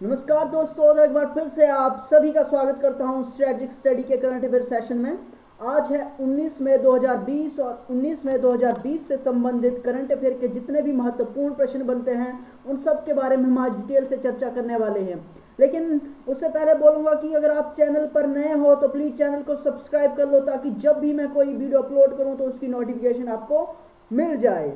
नमस्कार दोस्तों, एक बार फिर से आप सभी का स्वागत करता हूं स्ट्रेटजिक स्टडी के करंट अफेयर सेशन में। आज है 19 मई 2020 और 19 मई 2020 से संबंधित करंट अफेयर के जितने भी महत्वपूर्ण प्रश्न बनते हैं उन सब के बारे में हम आज डिटेल से चर्चा करने वाले हैं। लेकिन उससे पहले बोलूँगा कि अगर आप चैनल पर नए हो तो प्लीज़ चैनल को सब्सक्राइब कर लो ताकि जब भी मैं कोई वीडियो अपलोड करूँ तो उसकी नोटिफिकेशन आपको मिल जाए।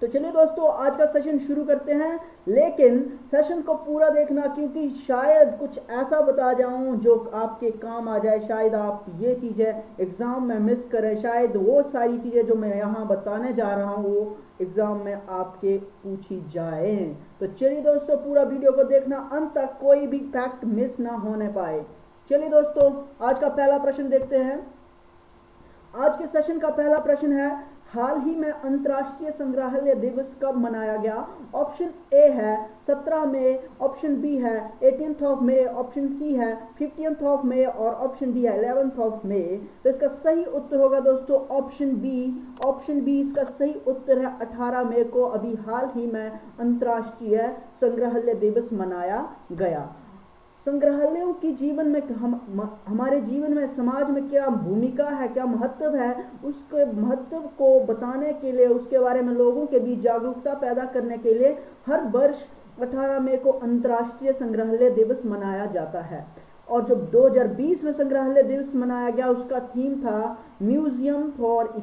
तो चलिए दोस्तों, आज का सेशन शुरू करते हैं। लेकिन सेशन को पूरा देखना, क्योंकि शायद कुछ ऐसा बता जाऊं जो आपके काम आ जाए। शायद आप ये चीज़ें एग्ज़ाम में मिस करें, शायद वो सारी चीज़ें जो मैं यहाँ बताने जा रहा हूँ वो एग्ज़ाम में आपके पूछी जाए। तो चलिए दोस्तों, पूरा वीडियो को देखना अंत तक, कोई भी फैक्ट मिस ना होने पाए। चलिए दोस्तों, आज का पहला प्रश्न देखते हैं। आज के सेशन का पहला प्रश्न है, हाल ही में अंतर्राष्ट्रीय संग्रहालय दिवस कब मनाया गया? ऑप्शन ए है 17 मई, ऑप्शन बी है 18th of May, option C है 15th ऑफ मई और ऑप्शन डी है 11th ऑफ मई। तो इसका सही उत्तर होगा दोस्तों ऑप्शन बी। ऑप्शन बी इसका सही उत्तर है। 18 मई को अभी हाल ही में अंतर्राष्ट्रीय संग्रहालय दिवस मनाया गया। संग्रहालयों की जीवन में हमारे जीवन में, समाज में क्या भूमिका है, क्या महत्व है, उसके महत्व को बताने के लिए, उसके बारे में लोगों के बीच जागरूकता पैदा करने के लिए हर वर्ष 18 मई को अंतर्राष्ट्रीय संग्रहालय दिवस मनाया जाता है। और जो 2020 में संग्रहालय दिवस मनाया गया उसका थीम था museum for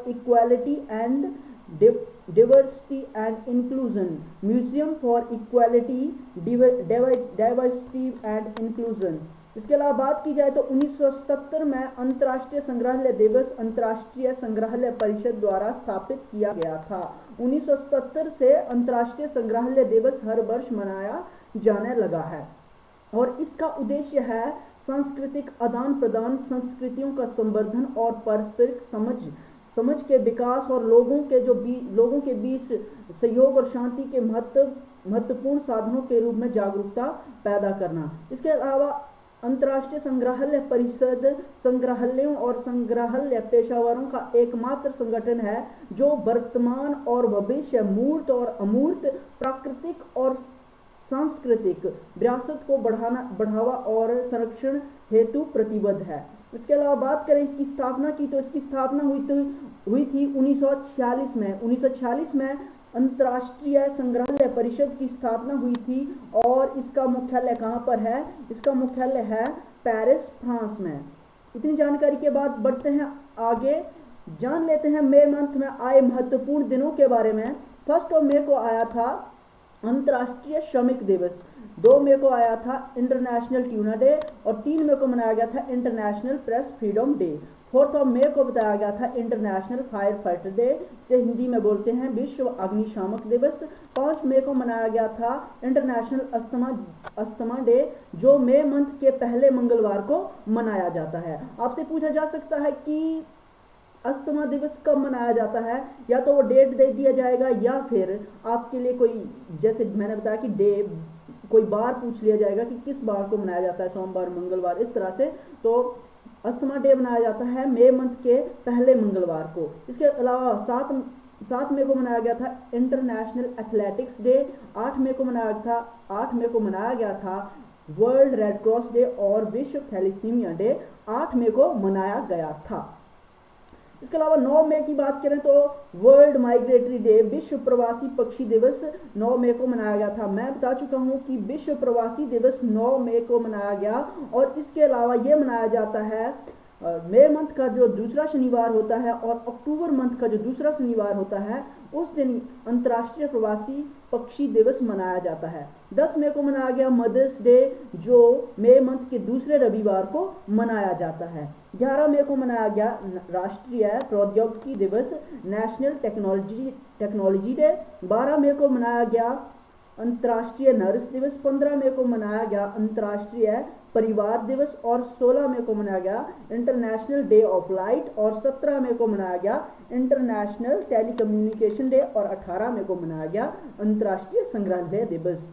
equality and diversity and inclusion। Museum for equality, diversity and inclusion. इसके अलावा बात की जाए तो 1977 में अंतर्राष्ट्रीय संग्रहालय दिवस अंतर्राष्ट्रीय संग्रहालय परिषद द्वारा स्थापित किया गया था। 1977 से अंतर्राष्ट्रीय संग्रहालय दिवस हर वर्ष मनाया जाने लगा है और इसका उद्देश्य है सांस्कृतिक आदान प्रदान, संस्कृतियों का संवर्धन और पारस्परिक समझ के विकास और लोगों के बीच सहयोग और शांति के महत्वपूर्ण साधनों के रूप में जागरूकता पैदा करना। इसके अलावा अंतर्राष्ट्रीय संग्रहालय परिषद संग्रहालयों और संग्रहालय पेशेवरों का एकमात्र संगठन है जो वर्तमान और भविष्य, मूर्त और अमूर्त, प्राकृतिक और सांस्कृतिक विरासत को बढ़ावा और संरक्षण हेतु प्रतिबद्ध है। इसके अलावा बात करें इसकी स्थापना की तो इसकी स्थापना हुई थी 1946 में। 1946 में अंतर्राष्ट्रीय संग्रहालय परिषद की स्थापना हुई थी और इसका मुख्यालय कहाँ पर है? इसका मुख्यालय है पेरिस, फ्रांस में। इतनी जानकारी के बाद बढ़ते हैं आगे, जान लेते हैं मई मंथ में आए महत्वपूर्ण दिनों के बारे में। 1 मई को आया था अंतर्राष्ट्रीय श्रमिक दिवस, 2 मई को आया था इंटरनेशनल ट्यूना डे और 3 मई को मनाया गया था इंटरनेशनल प्रेस फ्रीडम डे। 4 मई को बताया गया था इंटरनेशनल फायर फाइटर डे, जिसे हिंदी में बोलते हैं विश्व अग्निशामक दिवस। 5 मई को मनाया गया था इंटरनेशनल अस्थमा डे, जो मई मंथ के पहले मंगलवार को मनाया जाता है। आपसे पूछा जा सकता है कि अस्थमा दिवस कब मनाया जाता है, या तो वो डेट दे दिया जाएगा या फिर आपके लिए कोई, जैसे मैंने बताया कि कोई बार पूछ लिया जाएगा कि किस बार को मनाया जाता है, सोमवार, मंगलवार, इस तरह से। तो अस्थमा डे मनाया जाता है मई मंथ के पहले मंगलवार को। इसके अलावा 7 मई को मनाया गया था इंटरनेशनल एथलेटिक्स डे। 8 मई को मनाया गया था वर्ल्ड रेड क्रॉस डे और विश्व थैलेसीमिया डे 8 मई को मनाया गया था। इसके अलावा 9 मई की बात करें तो वर्ल्ड माइग्रेटरी डे, विश्व प्रवासी पक्षी दिवस 9 मई को मनाया गया था। मैं बता चुका हूं कि विश्व प्रवासी दिवस 9 मई को मनाया गया और इसके अलावा ये मनाया जाता है मई मंथ का जो दूसरा शनिवार होता है और अक्टूबर मंथ का जो दूसरा शनिवार होता है उस दिन अंतर्राष्ट्रीय प्रवासी पक्षी दिवस मनाया जाता है। 10 मई को मनाया गया मदर्स डे, जो मई मंथ के दूसरे रविवार को मनाया जाता है। 11 मई को मनाया गया राष्ट्रीय प्रौद्योगिकी दिवस, नेशनल टेक्नोलॉजी डे। 12 मई को मनाया गया अंतर्राष्ट्रीय नर्स दिवस। 15 मई को मनाया गया अंतर्राष्ट्रीय परिवार दिवस और 16 मई को मनाया गया इंटरनेशनल डे ऑफ लाइट और 17 मई को मनाया गया इंटरनेशनल टेलीकम्युनिकेशन डे और 18 मई को मनाया गया अंतर्राष्ट्रीय संग्रहालय दिवस।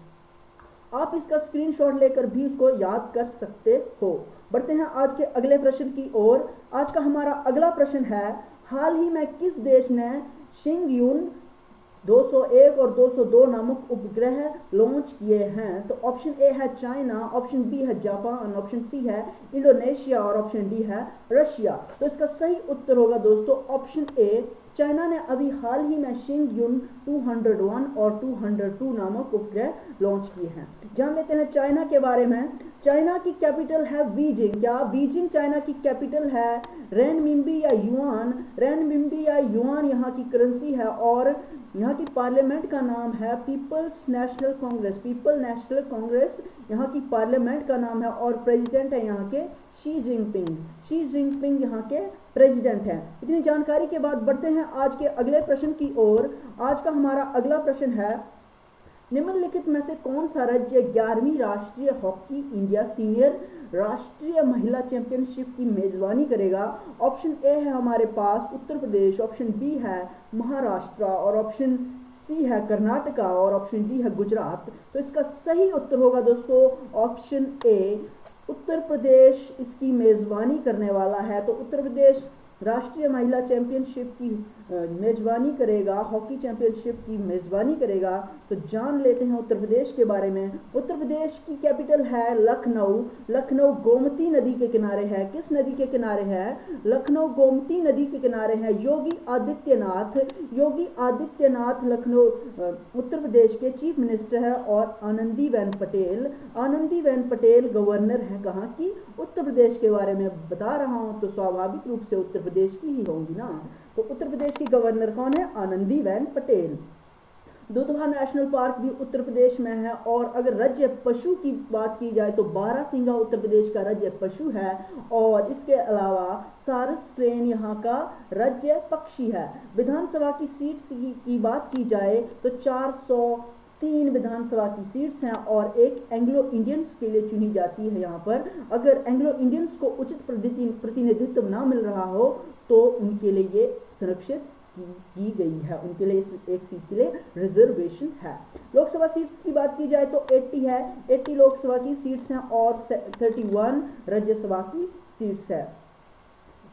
आप इसका स्क्रीनशॉट लेकर भी उसको याद कर सकते हो। बढ़ते हैं आज के अगले प्रश्न की ओर। आज का हमारा अगला प्रश्न है, हाल ही में किस देश ने शिंगयून 201 और 202 नामक उपग्रह लॉन्च किए हैं? तो ऑप्शन ए है चाइना, ऑप्शन बी है जापान, ऑप्शन सी है इंडोनेशिया और ऑप्शन डी है रशिया। तो इसका सही उत्तर होगा दोस्तों ऑप्शन ए, चाइना ने अभी हाल ही में शिंगयुन 201 और 202 नामक उपग्रह लॉन्च किए हैं। जान लेते हैं चाइना के बारे में। चाइना की कैपिटल है बीजिंग। क्या बीजिंग चाइना की कैपिटल है? रेनमिंबी या युआन? रेनमिंबी या युआन यहाँ की करेंसी है और यहाँ की पार्लियामेंट का नाम है People's National Congress. People National Congress यहाँ की पार्लियामेंट का नाम है और प्रेसिडेंट है यहाँ के शी जिनपिंग। शी जिनपिंग यहाँ के प्रेसिडेंट हैं। इतनी जानकारी के बाद बढ़ते हैं आज के अगले प्रश्न की ओर। आज का हमारा अगला प्रश्न है, निम्नलिखित में से कौन सा राज्य 11वीं राष्ट्रीय हॉकी इंडिया सीनियर राष्ट्रीय महिला चैंपियनशिप की मेजबानी करेगा? ऑप्शन ए है हमारे पास उत्तर प्रदेश, ऑप्शन बी है महाराष्ट्र और ऑप्शन सी है कर्नाटका और ऑप्शन डी है गुजरात। तो इसका सही उत्तर होगा दोस्तों ऑप्शन ए, उत्तर प्रदेश इसकी मेजबानी करने वाला है। तो उत्तर प्रदेश राष्ट्रीय महिला चैंपियनशिप की मेजबानी करेगा, हॉकी चैंपियनशिप की मेजबानी करेगा। तो जान लेते हैं उत्तर प्रदेश के बारे में। उत्तर प्रदेश की कैपिटल है लखनऊ। लखनऊ गोमती नदी के किनारे है। किस नदी के किनारे है? लखनऊ गोमती नदी के किनारे है। योगी आदित्यनाथ, योगी आदित्यनाथ लखनऊ उत्तर प्रदेश के चीफ मिनिस्टर है और आनंदीबेन पटेल, आनंदीबेन पटेल गवर्नर है कहाँ की? उत्तर प्रदेश के बारे में बता रहा हूं तो स्वाभाविक रूप से उत्तर प्रदेश की ही होंगी ना। तो उत्तर प्रदेश की गवर्नर कौन है? आनंदीबेन पटेल। दुधवा नेशनल पार्क भी उत्तर प्रदेश में है। और अगर राज्य पशु की बात की जाए तो बारहसिंगा उत्तर प्रदेश का राज्य पशु है और इसके अलावा सारस क्रेन यहाँ का राज्य पक्षी है। विधानसभा की सीट की बात की जाए तो 403 विधानसभा की सीट्स हैं और एक एंग्लो इंडियंस के लिए चुनी जाती है। यहाँ पर अगर एंग्लो इंडियंस को उचित प्रतिनिधित्व ना मिल रहा हो तो उनके लिए ये संरक्षित की गई है, उनके लिए एक सीट के लिए रिजर्वेशन है। लोकसभा सीट्स की बात की जाए तो 80 है, 80 लोकसभा की सीट्स हैं और 31 राज्यसभा की सीट्स है।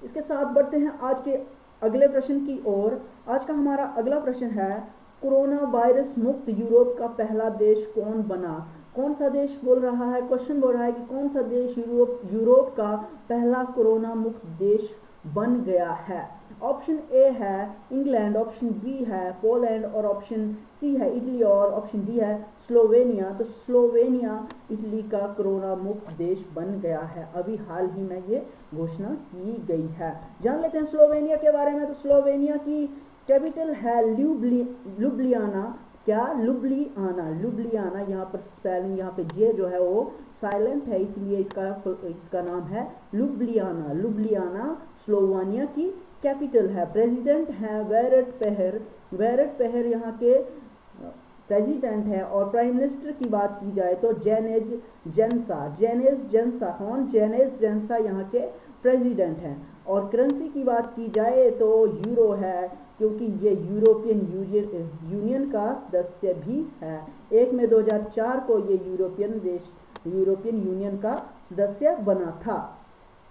इसके साथ बढ़ते हैं आज के अगले प्रश्न की ओर। आज का हमारा अगला प्रश्न है, कोरोना वायरस मुक्त यूरोप का पहला देश कौन बना? कौन सा देश बोल रहा है? क्वेश्चन बोल रहा है कि कौन सा देश यूरोप का पहला कोरोना मुक्त देश बन गया है? ऑप्शन ए है इंग्लैंड, ऑप्शन बी है पोलैंड और ऑप्शन सी है इटली और ऑप्शन डी है स्लोवेनिया। तो स्लोवेनिया इटली का कोरोना मुक्त देश बन गया है। अभी हाल ही में ये घोषणा की गई है। जान लेते हैं स्लोवेनिया के बारे में। तो स्लोवेनिया की कैपिटल है लुब्लियाना। क्या? Ljubljana, Ljubljana. यहाँ पर स्पेलिंग, यहाँ पे जे जो है वो साइलेंट है इसलिए इसका नाम है लुब्लियाना। लुब्लियाना स्लोवेनिया की कैपिटल है। प्रेसिडेंट हैं वेरेट पेहर, वेरेट पेहर यहाँ के प्रेसिडेंट हैं। और प्राइम मिनिस्टर की बात की जाए तो जेनेज जेंसा, जेनेज जेंसा कौन? जेनेज जेंसा यहाँ के प्रेसिडेंट हैं। और करेंसी की बात की जाए तो यूरो है क्योंकि ये यूरोपियन यूनियन का सदस्य भी है। 1 मई 2004 को ये यूरोपियन यूनियन का सदस्य बना था।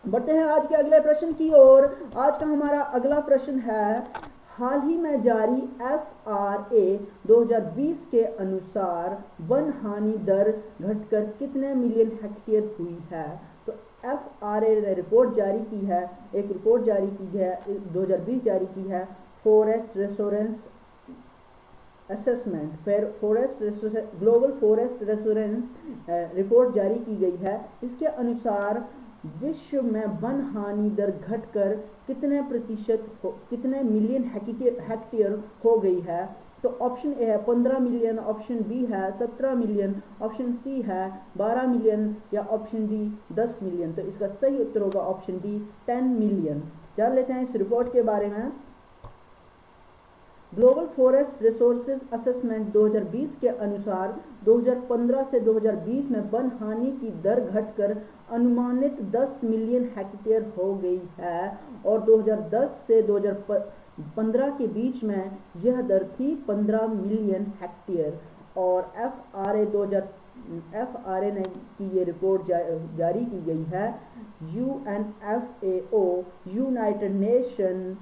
बढ़ते हैं आज के अगले प्रश्न की ओर। आज का हमारा अगला प्रश्न है, हाल ही में जारी FRA 2020 के अनुसार वन हानि दर घटकर कितने मिलियन हेक्टेयर हुई है? तो FRA ने रिपोर्ट जारी की है, एक रिपोर्ट जारी की है 2020 जारी की है, forest resource assessment, global forest resource report जारी की गई है। इसके अनुसार विश्व में वन हानि दर घटकर कितने प्रतिशत, कितने मिलियन हेक्टेयर हो गई है? तो ऑप्शन ए है 15 मिलियन, ऑप्शन बी है 17 मिलियन, ऑप्शन सी है 12 मिलियन या ऑप्शन डी 10 मिलियन। तो इसका सही उत्तर होगा ऑप्शन डी 10 मिलियन। जान लेते हैं इस रिपोर्ट के बारे में। ग्लोबल फॉरेस्ट रिसोर्सेज असेसमेंट 2020 के अनुसार 2015 से 2020 में वन हानि की दर घटकर अनुमानित 10 मिलियन हेक्टेयर हो गई है और 2010 से 2015 के बीच में यह दर थी 15 मिलियन हेक्टेयर। और FRA ने की ये रिपोर्ट जारी की गई है। UNFAO United Nation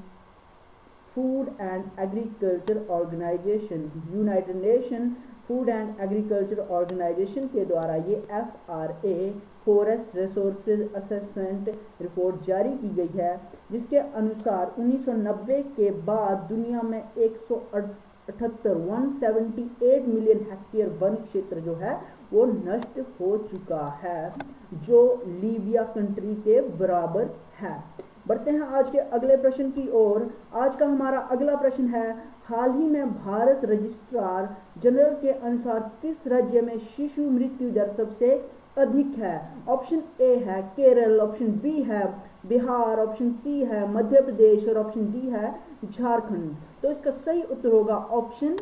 Food and Agriculture Organization, United Nation Food and Agriculture Organization के द्वारा ये FRA Forest Resources Assessment report जारी की गई है, जिसके अनुसार 1990 के बाद दुनिया में 178 मिलियन हेक्टेयर वन क्षेत्र जो है वो नष्ट हो चुका है, जो लीबिया कंट्री के बराबर है। बढ़ते हैं आज के अगले प्रश्न की ओर। आज का हमारा अगला प्रश्न है, हाल ही में भारत रजिस्ट्रार जनरल के अनुसार किस राज्य में शिशु मृत्यु दर सबसे अधिक है? ऑप्शन ए है केरल, ऑप्शन बी है बिहार, ऑप्शन सी है मध्य प्रदेश और ऑप्शन डी है झारखंड। तो इसका सही उत्तर होगा ऑप्शन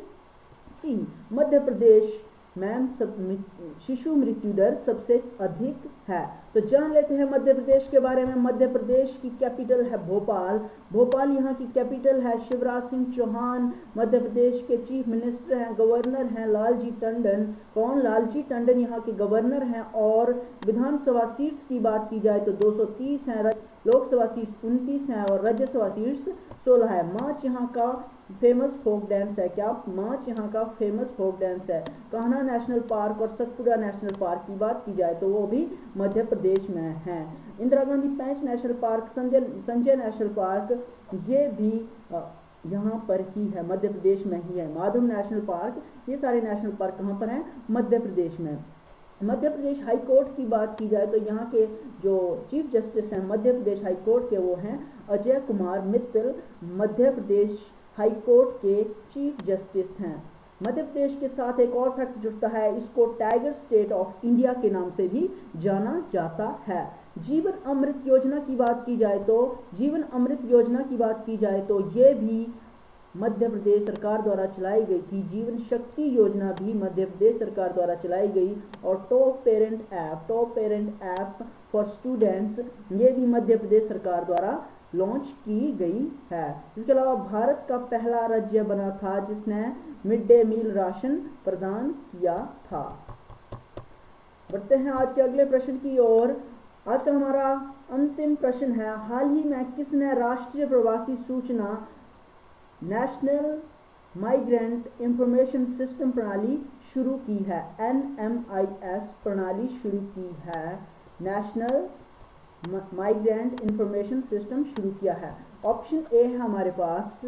सी, मध्य प्रदेश में शिशु मृत्यु दर सबसे अधिक है। तो जान लेते हैं मध्य प्रदेश के बारे में। मध्य प्रदेश की कैपिटल है भोपाल। भोपाल यहाँ की कैपिटल है। शिवराज सिंह चौहान मध्य प्रदेश के चीफ मिनिस्टर हैं, गवर्नर हैं लालजी टंडन। कौन? लालजी टंडन यहाँ के गवर्नर हैं। और विधानसभा सीट्स की बात की जाए तो 230 हैं, लोकसभा सीट्स 29 हैं और राज्यसभा सीट्स 16 है। मार्च यहाँ का फेमस फोक डांस है। क्या? मार्च यहाँ का फेमस फोक डांस है। कान्हा नेशनल पार्क और सतपुड़ा नेशनल पार्क की बात की जाए तो वो भी मध्य प्रदेश में है। Indira Gandhi Pench national park, Sanjay national park, ये भी यहाँ पर ही है, मध्य प्रदेश में ही है। माधव नेशनल पार्क, ये सारे नेशनल पार्क कहाँ पर हैं? मध्य प्रदेश में। मध्य प्रदेश हाई कोर्ट की बात की जाए तो यहाँ के जो चीफ जस्टिस हैं मध्य प्रदेश हाई कोर्ट के वो हैं अजय कुमार मित्तल, मध्य प्रदेश हाई कोर्ट के चीफ जस्टिस हैं। मध्य प्रदेश के साथ एक और फैक्ट जुड़ता है, इसको टाइगर स्टेट ऑफ इंडिया के नाम से भी जाना जाता है। जीवन अमृत योजना की बात की जाए तो ये भी मध्य प्रदेश सरकार द्वारा चलाई गई थी। जीवन शक्ति योजना भी मध्य प्रदेश सरकार द्वारा चलाई गई। और top parent app for students, ये भी मध्य प्रदेश सरकार द्वारा लॉन्च की गई है। इसके अलावा भारत का पहला राज्य बना था जिसने मिड डे मील राशन प्रदान किया था। बढ़ते हैं आज के अगले प्रश्न की ओर। आज का हमारा अंतिम प्रश्न है, हाल ही में किसने राष्ट्रीय प्रवासी सूचना नेशनल माइग्रेंट इंफॉर्मेशन सिस्टम प्रणाली शुरू की है? NMIS प्रणाली शुरू की है। नेशनल माइग्रेंट इंफॉर्मेशन सिस्टम शुरू किया है। ऑप्शन ए है हमारे पास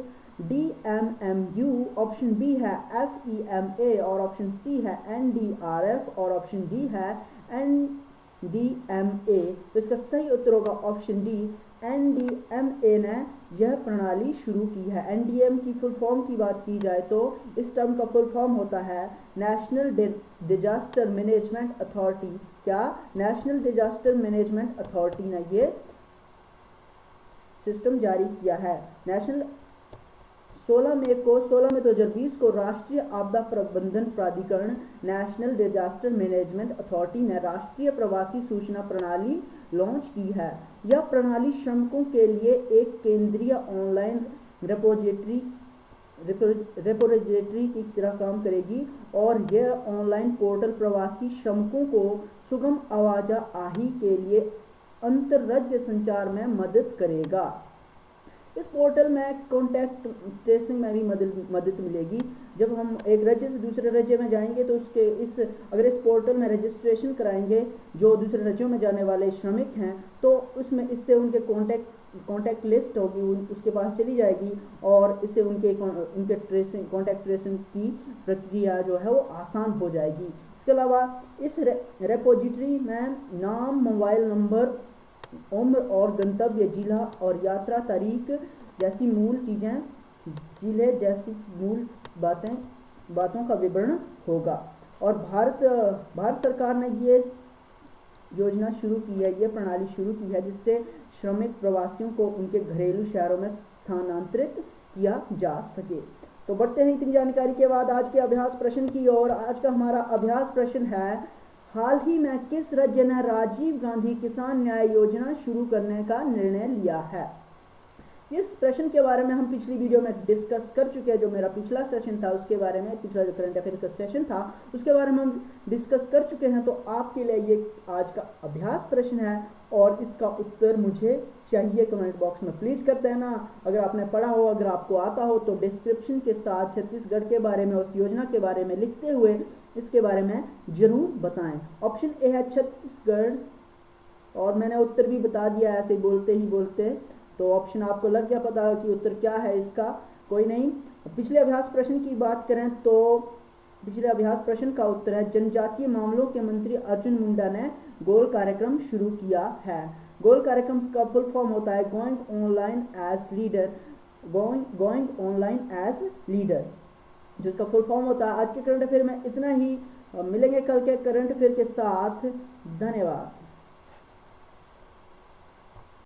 DMMU, ऑप्शन बी है FEMA और ऑप्शन सी है NDRF और ऑप्शन डी है NDMA। तो इसका सही उत्तर होगा ऑप्शन डी, NDMA ने यह प्रणाली शुरू की है। NDM की फुल फॉर्म की बात की जाए तो इस टर्म का फुल फॉर्म होता है नेशनल डिजास्टर मैनेजमेंट अथॉरिटी। क्या? नेशनल डिजास्टर मैनेजमेंट अथॉरिटी ने ये सिस्टम जारी किया है। 16 मई 2020 को राष्ट्रीय आपदा प्रबंधन प्राधिकरण नेशनल डिजास्टर मैनेजमेंट अथॉरिटी ने राष्ट्रीय प्रवासी सूचना प्रणाली लॉन्च की है। यह प्रणाली श्रमिकों के लिए एक केंद्रीय ऑनलाइन रेपोजिटरी की तरह काम करेगी और यह ऑनलाइन पोर्टल प्रवासी श्रमिकों को सुगम आवाजाही के लिए अंतर्राज्य संचार में मदद करेगा। इस पोर्टल में कॉन्टैक्ट ट्रेसिंग में भी मदद मिलेगी। जब हम एक राज्य से दूसरे राज्य में जाएंगे तो अगर इस पोर्टल में रजिस्ट्रेशन कराएंगे जो दूसरे राज्यों में जाने वाले श्रमिक हैं तो उसमें इससे उनके कॉन्टैक्ट लिस्ट होगी, उसके पास चली जाएगी और इससे उनके कॉन्टैक्ट ट्रेसिंग की प्रक्रिया जो है वो आसान हो जाएगी। इसके अलावा इस रेपोजिटरी में नाम, मोबाइल नंबर, उम्र और गंतव्य जिला और यात्रा तारीख जैसी मूल चीज़ें, जिले जैसी मूल बातों का विवरण होगा। और भारत सरकार ने ये योजना शुरू की है, ये प्रणाली शुरू की है जिससे श्रमिक प्रवासियों को उनके घरेलू शहरों में स्थानांतरित किया जा सके। तो बढ़ते हैं इतनी जानकारी के बाद आज के अभ्यास प्रश्न की ओर। आज का हमारा अभ्यास प्रश्न है, हाल ही में किस राज्य ने राजीव गांधी किसान न्याय योजना शुरू करने का निर्णय लिया है? इस प्रश्न के बारे में हम पिछली वीडियो में डिस्कस कर चुके हैं, जो मेरा पिछला सेशन था उसके बारे में, पिछला जो करंट अफेयर का सेशन था उसके बारे में हम डिस्कस कर चुके हैं। तो आपके लिए ये आज का अभ्यास प्रश्न है और इसका उत्तर मुझे चाहिए कमेंट बॉक्स में। प्लीज़ कर देना अगर आपने पढ़ा हो, अगर आपको आता हो तो डिस्क्रिप्शन के साथ छत्तीसगढ़ के बारे में, उस योजना के बारे में लिखते हुए इसके बारे में जरूर बताएं। ऑप्शन ए है छत्तीसगढ़, और मैंने उत्तर भी बता दिया ऐसे ही बोलते ही बोलते, तो ऑप्शन आपको लग गया पता कि उत्तर क्या है इसका। कोई नहीं, पिछले अभ्यास प्रश्न की बात करें तो पिछले अभ्यास प्रश्न का उत्तर है जनजातीय मामलों के मंत्री अर्जुन मुंडा ने गोल कार्यक्रम शुरू किया है। गोल कार्यक्रम का फुल फॉर्म होता है going online as leader, going online as leader, जिसका फुल फॉर्म होता है। आज के करंट अफेयर में इतना ही, मिलेंगे कल के करंट अफेयर के साथ। धन्यवाद।